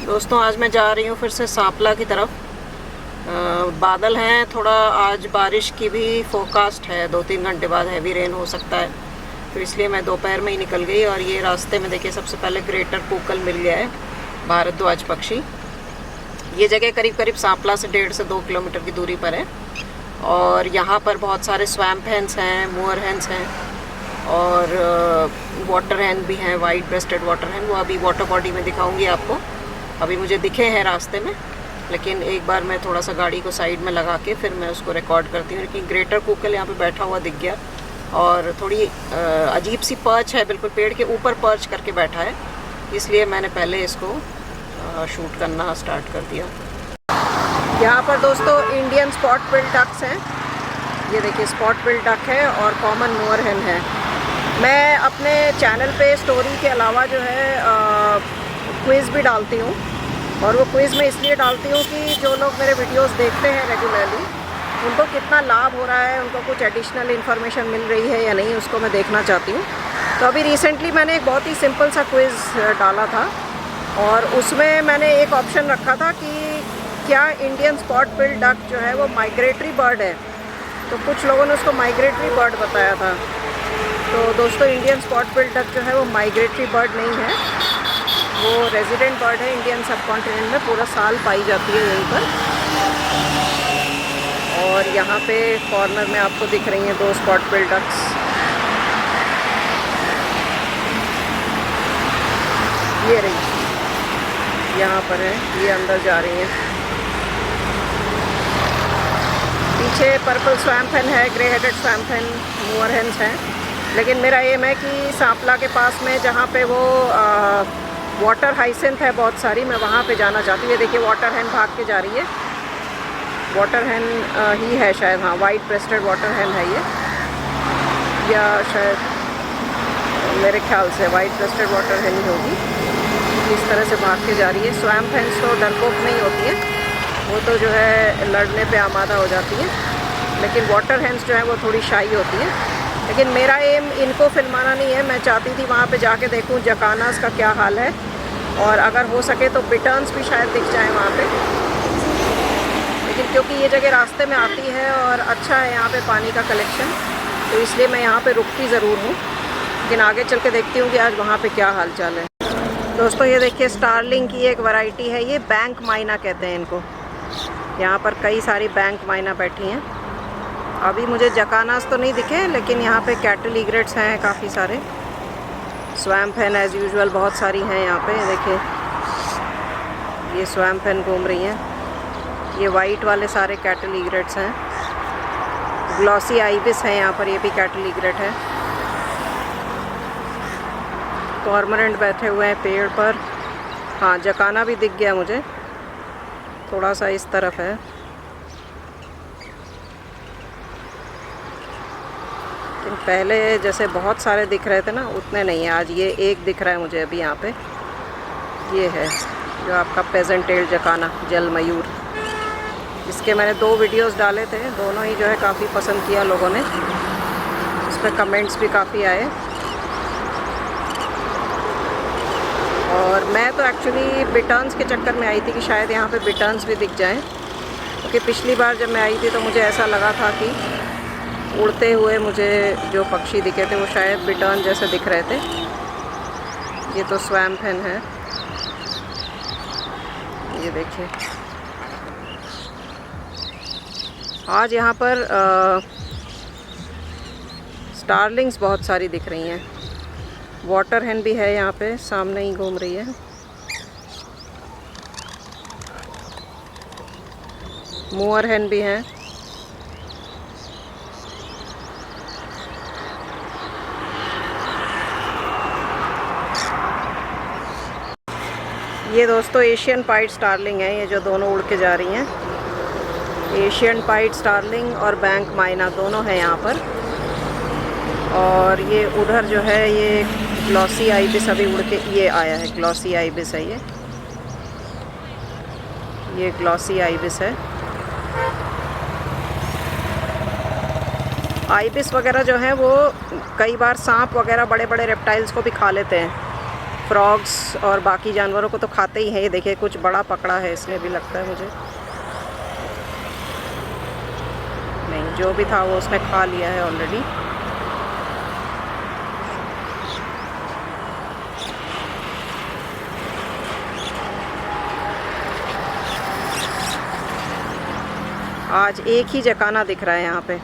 दोस्तों आज मैं जा रही हूँ फिर से सांपला की तरफ। बादल हैं, थोड़ा आज बारिश की भी फोरकास्ट है, 2-3 घंटे बाद हैवी रेन हो सकता है, तो इसलिए मैं दोपहर में ही निकल गई। और ये रास्ते में देखिए सबसे पहले ग्रेटर कूकल मिल गया है, भारद्वाज पक्षी। ये जगह करीब करीब सांपला से 1.5 से 2 किलोमीटर की दूरी पर है। और यहाँ पर बहुत सारे स्वैम्प हैंस हैं, मोअर हैंस हैं और वाटर हैन भी हैं, वाइट ब्रेस्टेड वाटर हैन। वो अभी वाटर बॉडी में दिखाऊंगी आपको। अभी मुझे दिखे हैं रास्ते में, लेकिन एक बार मैं थोड़ा सा गाड़ी को साइड में लगा के फिर मैं उसको रिकॉर्ड करती हूँ। लेकिन ग्रेटर कूकल यहाँ पे बैठा हुआ दिख गया और थोड़ी अजीब सी पर्च है, बिल्कुल पेड़ के ऊपर पर्च करके बैठा है, इसलिए मैंने पहले इसको शूट करना स्टार्ट कर दिया। यहाँ पर दोस्तों इंडियन स्पॉट बिल डक्स हैं। ये देखिए स्पॉट बिल डक है और कॉमन मोअर हैन है। मैं अपने चैनल पे स्टोरी के अलावा जो है क्विज़ भी डालती हूँ, और वो क्विज़ मैं इसलिए डालती हूँ कि जो लोग मेरे वीडियोस देखते हैं रेगुलरली, उनको कितना लाभ हो रहा है, उनको कुछ एडिशनल इन्फॉर्मेशन मिल रही है या नहीं, उसको मैं देखना चाहती हूँ। तो अभी रिसेंटली मैंने एक बहुत ही सिंपल सा क्विज़ डाला था और उसमें मैंने एक ऑप्शन रखा था कि क्या इंडियन स्पॉट बिल डक जो है वो माइग्रेटरी बर्ड है। तो कुछ लोगों ने उसको माइग्रेटरी बर्ड बताया था। तो दोस्तों इंडियन स्पॉट बिल डक जो है वो माइग्रेटरी बर्ड नहीं है, वो रेजिडेंट बर्ड है। इंडियन सब कॉन्टिनेंट में पूरा साल पाई जाती है यहीं पर। और यहाँ पे कॉर्नर में आपको दिख रही हैं 2 स्पॉट बिल डक्स। ये रही, यहाँ पर है, ये अंदर जा रही हैं। पीछे पर्पल स्वैम्प हैन है, ग्रे हेडेड स्वैम्प हैन, मोअर हैन्स हैं। लेकिन मेरा एम है कि सांपला के पास में जहाँ पे वो वाटर हाइसेंथ है बहुत सारी, मैं वहाँ पे जाना चाहती हूँ। ये देखिए वाटर हैन भाग के जा रही है, वाटर हैन ही है शायद, हाँ वाइट ब्रेस्टेड वाटर हैन है ये, या शायद मेरे ख्याल से वाइट ब्रेस्टेड वाटर हैन ही होगी। इस तरह से भाग के जा रही है। स्वैम्प हैन्स तो डरपोक नहीं होती है, वो तो जो है लड़ने पे आमादा हो जाती है, लेकिन वाटर हैन्स जो है वो थोड़ी शाई होती है। लेकिन मेरा एम इनको फिल्माना नहीं है, मैं चाहती थी वहाँ पे जाके देखूँ जकानास का क्या हाल है, और अगर हो सके तो बिटर्न्स भी शायद दिख जाए वहाँ पे। लेकिन क्योंकि ये जगह रास्ते में आती है और अच्छा है यहाँ पे पानी का कलेक्शन, तो इसलिए मैं यहाँ पे रुकती ज़रूर हूँ। लेकिन आगे चल के देखती हूँ कि आज वहाँ पे क्या हाल चाल है। दोस्तों ये देखिए स्टारलिंग की एक वैरायटी है, ये बैंक माइना कहते हैं इनको। यहाँ पर कई सारी बैंक माइना बैठी हैं। अभी मुझे जकानास तो नहीं दिखे, लेकिन यहाँ पे कैटल ईग्रेट्स हैं काफ़ी सारे। स्वैम्प हैन एज़ यूजुअल बहुत सारी हैं यहाँ पे। देखिए ये स्वैम्प हैन घूम रही हैं। ये वाइट वाले सारे कैटल ईग्रेट्स हैं। ग्लॉसी आइबिस है यहाँ पर, ये भी कैटल ईग्रेट है। कॉर्मोरेंट बैठे हुए हैं पेड़ पर। हाँ जकाना भी दिख गया मुझे, थोड़ा सा इस तरफ है। लेकिन पहले जैसे बहुत सारे दिख रहे थे ना, उतने नहीं है। आज ये एक दिख रहा है मुझे अभी यहाँ पे, ये है जो आपका पेजेंट टेल जकाना, जल मयूर। इसके मैंने 2 वीडियोस डाले थे, दोनों ही जो है काफ़ी पसंद किया लोगों ने, उस पर कमेंट्स भी काफ़ी आए। और मैं तो एक्चुअली बिटर्न्स के चक्कर में आई थी कि शायद यहाँ पे बिटर्न्स भी दिख जाएं, क्योंकि पिछली बार जब मैं आई थी तो मुझे ऐसा लगा था कि उड़ते हुए मुझे जो पक्षी दिखे थे वो शायद बिटर्न जैसे दिख रहे थे। ये तो स्वैम्प हैन है, ये देखिए। आज यहाँ पर स्टारलिंग्स बहुत सारी दिख रही हैं। वाटर हैन भी है यहाँ पे, सामने ही घूम रही है। मोअर हैन भी हैं। ये दोस्तों एशियन पाइड स्टारलिंग है, ये जो दोनों उड़ के जा रही हैं। एशियन पाइड स्टारलिंग और बैंक माइना दोनों हैं यहाँ पर। और ये उधर जो है ये ग्लॉसी आइबिस अभी उड़ के ये आया है, ग्लॉसी आइबिस है ये ग्लॉसी आइबिस है। आइबिस वगैरह जो है वो कई बार सांप वगैरह बड़े बड़े रेप्टाइल्स को भी खा लेते हैं। फ्रॉग्स और बाकी जानवरों को तो खाते ही हैं। ये देखिए कुछ बड़ा पकड़ा है इसने भी, लगता है मुझे। नहीं, जो भी था वो उसने खा लिया है ऑलरेडी। आज एक ही जकाना दिख रहा है यहाँ पे,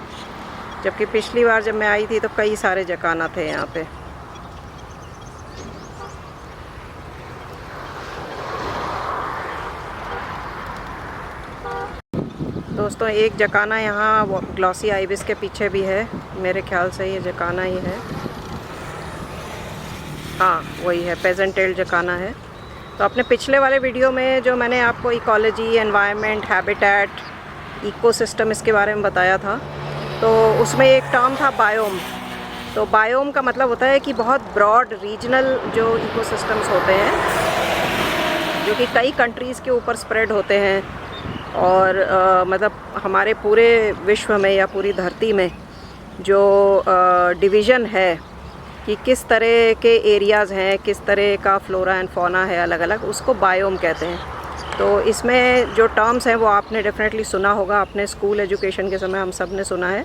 जबकि पिछली बार जब मैं आई थी तो कई सारे जकाना थे यहाँ पे। दोस्तों एक जकाना यहाँ ग्लॉसी आइबिस के पीछे भी है, मेरे ख्याल से ये जकाना ही है। हाँ वही है, पेजेंट टेल जकाना है। तो अपने पिछले वाले वीडियो में जो मैंने आपको इकोलॉजी, एनवायरनमेंट, हैबिटेट, इकोसिस्टम इसके बारे में बताया था, तो उसमें एक टर्म था बायोम। तो बायोम का मतलब होता है कि बहुत ब्रॉड रीजनल जो इकोसिस्टम्स होते हैं, जो कि कई कंट्रीज़ के ऊपर स्प्रेड होते हैं, और मतलब हमारे पूरे विश्व में या पूरी धरती में जो डिवीज़न है कि किस तरह के एरियाज़ हैं, किस तरह का फ्लोरा एंड फौना है अलग अलग, उसको बायोम कहते हैं। तो इसमें जो टर्म्स हैं वो आपने डेफिनेटली सुना होगा, अपने स्कूल एजुकेशन के समय हम सब ने सुना है,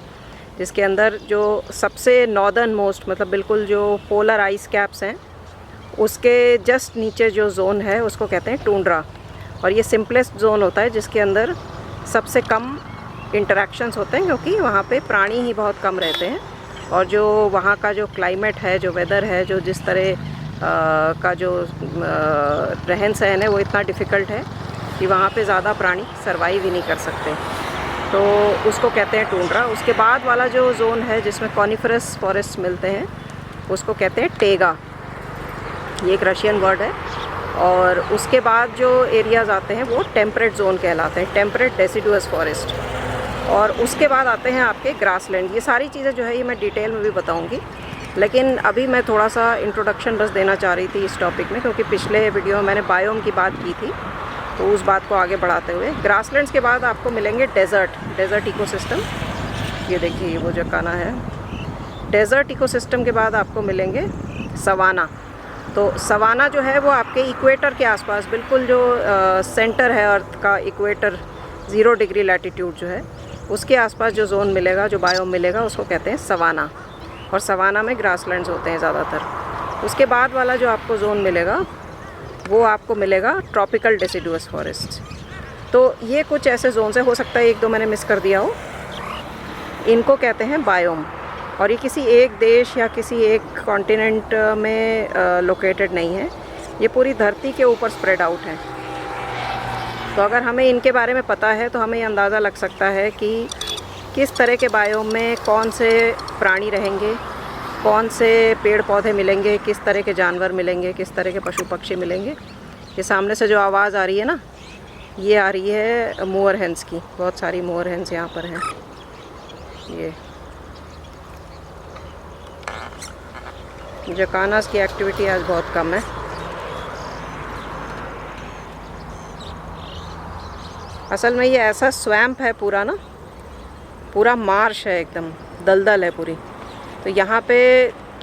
जिसके अंदर जो सबसे नॉर्दर्न मोस्ट, मतलब बिल्कुल जो पोलर आइस कैप्स हैं उसके जस्ट नीचे जो जोन है उसको कहते हैं टूंड्रा। और ये सिंपलेस्ट जोन होता है जिसके अंदर सबसे कम इंटरेक्शंस होते हैं, क्योंकि वहाँ पे प्राणी ही बहुत कम रहते हैं। और जो वहाँ का जो क्लाइमेट है, जो वेदर है, जो जिस तरह का जो रहन सहन है वो इतना डिफ़िकल्ट है कि वहाँ पे ज़्यादा प्राणी सर्वाइव ही नहीं कर सकते। तो उसको कहते हैं टूंड्रा। उसके बाद वाला जो जोन है जिसमें कॉनिफरस फॉरेस्ट मिलते हैं उसको कहते हैं टेगा। ये एक रशियन वर्ड है। और उसके बाद जो एरियाज़ आते हैं वो टेम्परेट जोन कहलाते हैं, टेम्परेट डेसिडुअस फॉरेस्ट। और उसके बाद आते हैं आपके ग्रासलैंड। ये सारी चीज़ें जो है ये मैं डिटेल में भी बताऊंगी, लेकिन अभी मैं थोड़ा सा इंट्रोडक्शन बस देना चाह रही थी इस टॉपिक में, क्योंकि पिछले वीडियो में मैंने बायोम की बात की थी। तो उस बात को आगे बढ़ाते हुए ग्रासलैंड्स के बाद आपको मिलेंगे डेज़र्ट इकोसिस्टम। ये देखिए वो जकाना है। डेज़र्ट इकोसिस्टम के बाद आपको मिलेंगे सवाना। तो सवाना जो है वो आपके इक्वेटर के आसपास, बिल्कुल जो सेंटर है अर्थ का, इक्वेटर 0 डिग्री लैटिट्यूड जो है उसके आसपास जो जोन मिलेगा, जो बायोम मिलेगा, उसको कहते हैं सवाना। और सवाना में ग्रासलैंड्स होते हैं ज़्यादातर। उसके बाद वाला जो आपको जोन मिलेगा वो आपको मिलेगा ट्रॉपिकल डेसिडुअस फॉरेस्ट। तो ये कुछ ऐसे जोन है, हो सकता है एक दो मैंने मिस कर दिया हो, इनको कहते हैं बायोम। और ये किसी एक देश या किसी एक कॉन्टिनेंट में लोकेटेड नहीं है, ये पूरी धरती के ऊपर स्प्रेड आउट है। तो अगर हमें इनके बारे में पता है तो हमें ये अंदाज़ा लग सकता है कि किस तरह के बायोम में कौन से प्राणी रहेंगे, कौन से पेड़ पौधे मिलेंगे, किस तरह के जानवर मिलेंगे, किस तरह के पशु पक्षी मिलेंगे। ये सामने से जो आवाज़ आ रही है ना, ये आ रही है मोअर हेन्स की। बहुत सारी मोअर हेन्स यहाँ पर हैं। ये जकानास की एक्टिविटी आज बहुत कम है। असल में ये ऐसा स्वैम्प है पूरा ना, पूरा मार्श है, एकदम दलदल है पूरी। तो यहाँ पे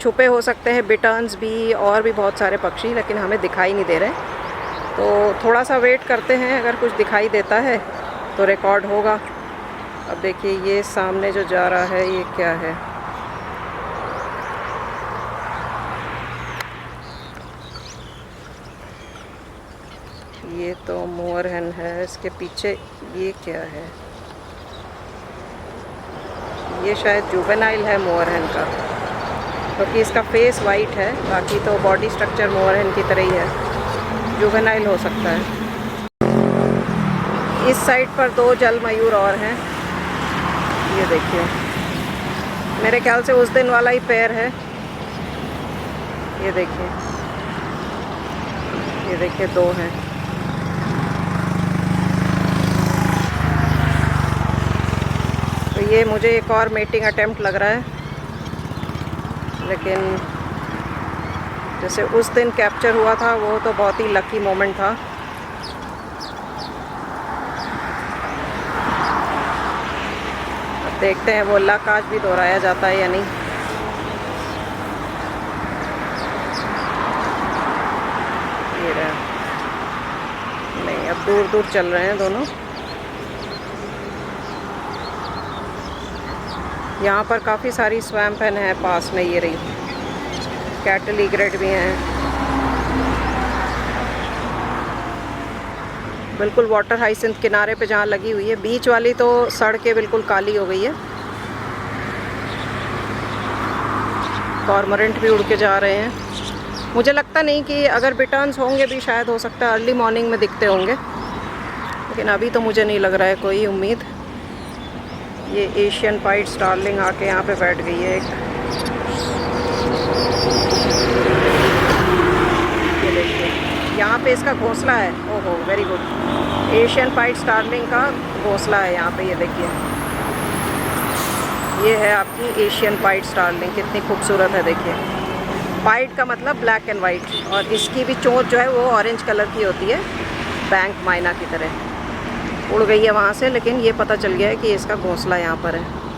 छुपे हो सकते हैं बिटर्न्स भी और भी बहुत सारे पक्षी, लेकिन हमें दिखाई नहीं दे रहे। तो थोड़ा सा वेट करते हैं, अगर कुछ दिखाई देता है तो रिकॉर्ड होगा। अब देखिए ये सामने जो जा रहा है ये क्या है? ये तो मोअर हेन है। इसके पीछे ये क्या है? ये शायद जुवेनाइल है मोअर हेन का, क्योंकि इसका फेस वाइट है, बाकी तो बॉडी स्ट्रक्चर मोअर हेन की तरह ही है। जुवेनाइल हो सकता है। इस साइड पर 2 जल मयूर और हैं। ये देखिए, मेरे ख्याल से उस दिन वाला ही पेड़ है। ये देखिए 2 हैं। तो ये मुझे एक और मेटिंग अटेम्प्ट लग रहा है, लेकिन जैसे उस दिन कैप्चर हुआ था वो तो बहुत ही लकी मोमेंट था। अब देखते हैं वो लक आज भी दोहराया जाता है या नहीं। दे रहे हैं। नहीं, अब दूर दूर चल रहे हैं दोनों। यहाँ पर काफ़ी सारी स्वैम्प है पास में, ये रही कैटल ईग्रेट भी हैं। बिल्कुल वाटर हाइसिंथ किनारे पे जहाँ लगी हुई है, बीच वाली तो सड़ के बिल्कुल काली हो गई है। कॉर्मोरेंट भी उड़ के जा रहे हैं। मुझे लगता नहीं कि अगर बिटर्न्स होंगे भी शायद हो सकता है अर्ली मॉर्निंग में दिखते होंगे, लेकिन अभी तो मुझे नहीं लग रहा है कोई उम्मीद। ये एशियन पाइट स्टार्लिंग आके यहाँ पे बैठ गई है एक। ये देखिए यहाँ पे इसका घोंसला है। ओहो वेरी गुड, एशियन पाइट स्टार्लिंग का घोंसला है यहाँ पे। ये देखिए ये है आपकी एशियन पाइट स्टार्लिंग, कितनी खूबसूरत है। देखिए वाइट का मतलब ब्लैक एंड वाइट, और इसकी भी चोंच जो है वो ऑरेंज कलर की होती है, बैंक मायना की तरह। उड़ गई है वहाँ से, लेकिन ये पता चल गया है कि इसका घोंसला यहाँ पर है।